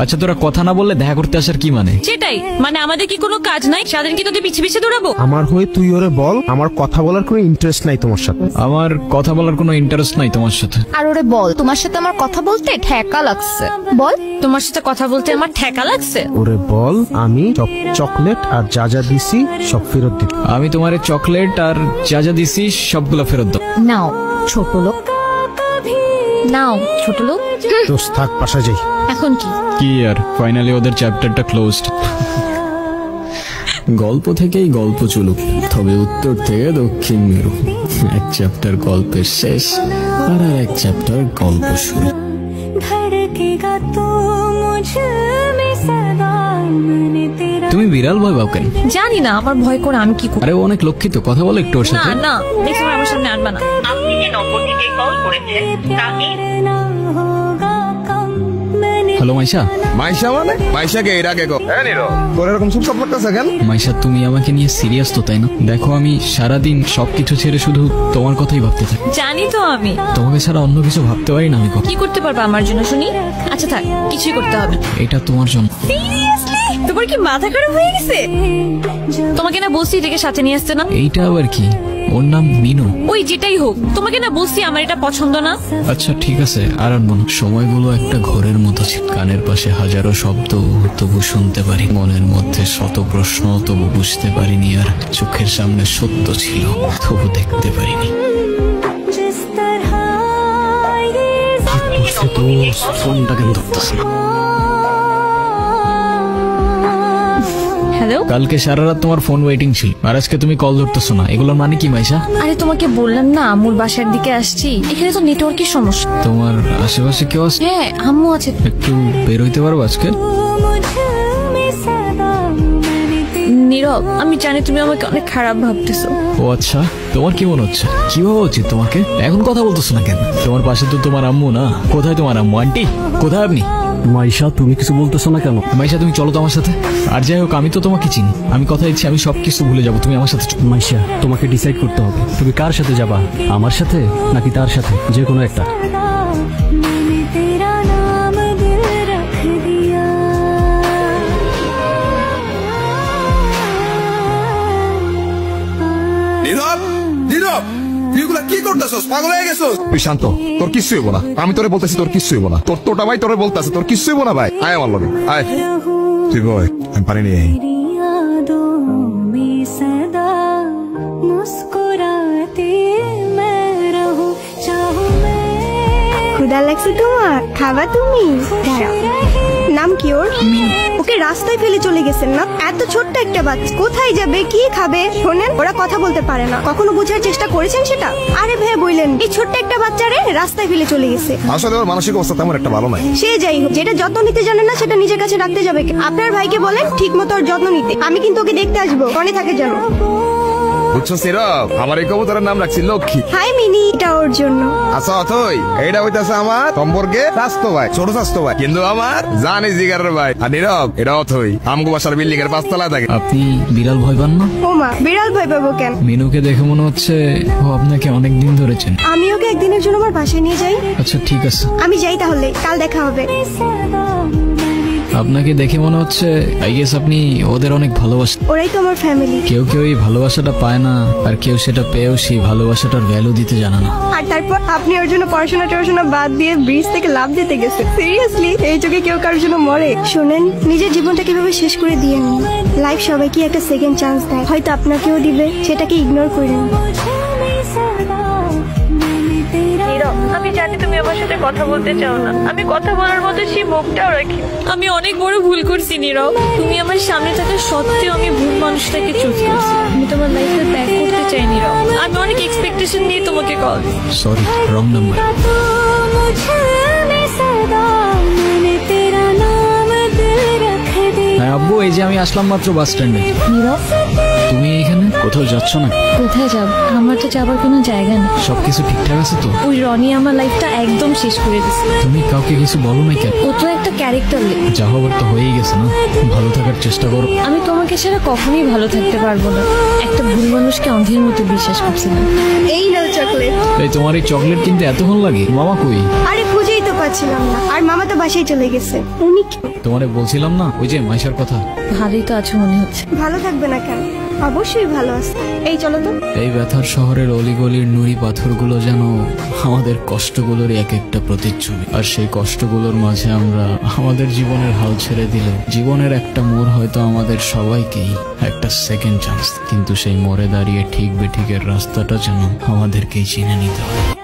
আচ্ছা তোরা কথা না বললে দেখা করতে আসার কি মানে? সেটাই মানে আমাদের কি কোনো কাজ নাই? সারাদিন কি তোকে পিছে পিছে দৌড়াবো? আমার হয়ে তুই ওরে বল আমার কথা বলার কোনো ইন্টারেস্ট নাই তোমার সাথে। আমার কথা বলার কোনো ইন্টারেস্ট নাই তোমার সাথে। আর ওরে বল তোমার সাথে আমার কথা বলতে ঠেকা লাগছে। বল তোমার সাথে কথা বলতে আমার ঠেকা লাগছে। ওরে বল আমি চকলেট আর যা যা দিছি সব ফেরত দিতে। আমি তোমার চকলেট আর যা যা দিছি সবগুলো ফেরত দাও। নাও ছোট লোক, নাও ছোট লোক। দোস্ত থাক পাশা যাই। এখন কি কি আর ফাইনালি ওদের চ্যাপ্টারটা ক্লোজড। গল্প থেকেই গল্প চলুক, তবে উত্তর থেকে দক্ষিণ মেরু। এক চ্যাপ্টার গল্পের শেষ আর এক চ্যাপ্টার গল্প শুরু। তুমি বিড়াল ভয় পাও কেন? জানি না, আমার ভয় করে আমি কি করি। আরে ও অনেক লক্ষ্মী তো, কথা বলো একটু ওর না সাথে। না দেখো আমার সামনে আনবা না। আপনি যে নম্বরটিতে কল করেছেন তাকে হ্যালো মাইশা। মাইশা মানে মাইশাকে এর আগে তোর এরকম চুপচাপ লাগতেছে কেন? মাইশা তুমি আমাকে নিয়ে সিরিয়াস তো তাই না? দেখো আমি সারাদিন সবকিছু ছেড়ে শুধু তোমার কথাই ভাবতে থাকি। জানি তো আমি তোমাকে ছাড়া অন্য কিছু ভাবতে পারি না আমি। কি করতে পারবা আমার জন্য শুনি? আচ্ছা থাক, কিছুই করতে হবে না। এটা তোমার জন্য। সিরিয়াসলি তোমার কি মাথা খারাপ হয়ে গেছে? তোমাকে না বলছি এটাকে সাথে নিয়ে আসতে না। এইটা আবার কি? ওর নাম মিনু। ওই যেটাই হোক, তোমাকে না বলছি আমার এটা পছন্দ না। আচ্ছা ঠিক আছে আর আনবো না। সময়গুলো একটা ঘোরের মতো ছিল, কানের পাশে হাজারো শব্দ তবু শুনতে পারি, মনের মধ্যে শত প্রশ্ন তবু বুঝতে পারিনি, আর চোখের সামনে সত্য ছিল তবু দেখতে পারিনি। ফোনটা কেন ধরতেছে না? হ্যালো, কালকে সারা রাত তোমার ফোন ওয়েটিং ছিল আর আজকে তুমি কল ধরতেছো না, এগুলোর মানে কি মাইশা? আরে তোমাকে বললাম না আম্মুর বাসার দিকে আসছি, এখানে তো নেটওয়ার্কের সমস্যা। তোমার আশেপাশে কেউ আছে? হ্যাঁ আম্মু আছে। একটু বের হইতে পারবো আজকে? নীরব আমি জানি তুমি আমাকে অনেক খারাপ ভাবতেছো। ও আচ্ছা, তোমার কি মনে হচ্ছে? কি ভাবা উচিত তোমাকে? এখন কথা বলতেছো না কেন? তোমার পাশে তো তোমার আম্মু না। কোথায় তোমার আম্মু? আন্টি কোথায় আপনি? মাইশা তুমি কিছু বলতেছো না কেন? মাইশা তুমি চলো তো আমার সাথে। আর যাই হোক আমি তো তোমাকে চিনি, আমি কথা দিচ্ছি আমি সবকিছু ভুলে যাবো, তুমি আমার সাথে চলো। মাইশা তোমাকে ডিসাইড করতে হবে তুমি কার সাথে যাবা, আমার সাথে নাকি তার সাথে, যে কোনো একটা। নীরব নীরব তুই এগুলা কি করতেছস? পাগল হয়ে গেছস? তুই শান্ত, তোর কিচ্ছু হইব না। আমি তোরে বলতেছি তোর কিচ্ছু হইব না। তোর তোটা ভাই তোরে বলতেছে তোর কিচ্ছু হইব না ভাই। আয় আমার লগে আয়। তুই বয় আমি পানি নিয়ে আই। ক্ষুধা লাগছে তোমার? খাবা তুমি? নাম কি ওর? ওকে রাস্তায় ফেলে চলে গেছেন না? এত ছোট্ট একটা বাচ্চা কোথায় যাবে, কি খাবে? শোনেন ওরা কথা বলতে পারে না, কখনো বোঝার চেষ্টা করেছেন সেটা? আরে ভাই বললেন এই ছোট্ট একটা বাচ্চারে রাস্তায় ফেলে চলে গেছে। আসলে ওর মানসিক অবস্থা তেমন একটা ভালো নাই। সে যাই হোক, যেটা যত্ন নিতে জানে না সেটা নিজের কাছে রাখতে যাবে কেন? আপনার ভাইকে বলেন ঠিক মতো ওর যত্ন নিতে। আমি কিন্তু ওকে দেখতে আসবো, মনে থাকে যেন। বুঝছো নীরব, আমার এই কবুতরের নাম রাখছি লক্ষ্মী। হাই মিনি, এটা ওর জন্য। আচ্ছা অথই এইটা হইতাছে আমার সম্পর্কে স্বাস্থ্য ভাই, ছোট স্বাস্থ্য ভাই, কিন্তু আমার জানি জিগারের ভাই। আর নীরব এটা অথই আমগো বাসার বিল্ডিং এর 5 তলায় থাকে। আপনি বিড়াল ভয় পান না? ও মা, বিড়াল ভয় পাবো কেন? মিনুকে দেখে মনে হচ্ছে ও আপনাকে অনেক দিন ধরে চেনে। আমি ওকে একদিনের জন্য আমার বাসায় নিয়ে যাই। আচ্ছা ঠিক আছে আমি যাই তাহলে, কাল দেখা হবে। আপনাকে দেখে মনে হচ্ছে আই গেস আপনি ওদের অনেক ভালোবাসেন। ওরাই তো আমার ফ্যামিলি। কেউ কেউ এই ভালোবাসাটা পায় না, আর কেউ সেটা পেয়েও সেই ভালোবাসাটার ভ্যালু দিতে জানে না। আর তারপর আপনি ওর জন্য পড়াশোনা বাদ দিয়ে ব্রিজ থেকে লাফ দিতে গেছে। সিরিয়াসলি এই যুগে কেউ কারোর জন্য মরে? শোনেন, নিজের জীবনটা কিভাবে শেষ করে দিয়ে নিন। লাইফ সবাইকে একটা সেকেন্ড চান্স দেয়, হয়তো আপনাকেও দিবে, সেটাকে ইগনোর করেন। আমি জানি তুমি আমার সাথে কথা বলতে চাও না, আমি কথা বলার মতো সেই মুখটাও রাখি। আমি অনেক বড় ভুল করছি নীরব, তুমি আমার সামনে থাকা সত্ত্বেও আমি ভুল মানুষটাকে চুজ করছি। আমি তোমার লাইফে ব্যাক করতে চাই নীরব, আমি অনেক এক্সপেকটেশন নিয়ে তোমাকে কল। Sorry, wrong number. হ্যাঁ আব্বু, এই যে আমি আসলাম মাত্র বাস স্ট্যান্ডে। নীরব তুমি এখানে কোথাও যাচ্ছ না? কোথায় যাব? আমার তো যাবার কোনো জায়গা নেই। সবকিছু ঠিকঠাক আছে তো? ওই রনি আমার লাইফটা একদম শেষ করে দিচ্ছে। তুমি কাউকে কিছু বলো না কেন? ও তো একটা ক্যারেক্টার। যা হবার তো হয়েই গেছে না, ভালো থাকার চেষ্টা করো। আমি তোমাকে ছাড়া কখনোই ভালো থাকতে পারবো না। একটা ভুল মানুষকে অন্ধের মতো বিশ্বাস করছি না। এই নাও চকলেট। এই তোমার এই চকলেট কিনতে এতক্ষণ লাগে? মামা কই? আরে খুঁজেই তো পাচ্ছিলাম না, আর মামা তো বাসায় চলে গেছে। উনি কি? তোমারে বলছিলাম না ওই যে মাইশার কথা। ভালোই তো আছো মনে হচ্ছে। ভালো থাকবে না কেন? অবশ্যই ভালো আছে। এই চলো তো। এই ব্যথার শহরের অলিগলির নুড়ি পাথরগুলো যেন আমাদের কষ্টগুলোর এক একটা প্রতিচ্ছবি, আর সেই কষ্টগুলোর মাঝে আমরা আমাদের জীবনের হাল ছেড়ে দিলে জীবনের একটা মোড় হয়তো আমাদের সবাইকেই একটা সেকেন্ড চান্স, কিন্তু সেই মোড়ে দাঁড়িয়ে ঠিক বেঠিকের রাস্তাটা যেন আমাদেরকেই চিনে নিতে হয়।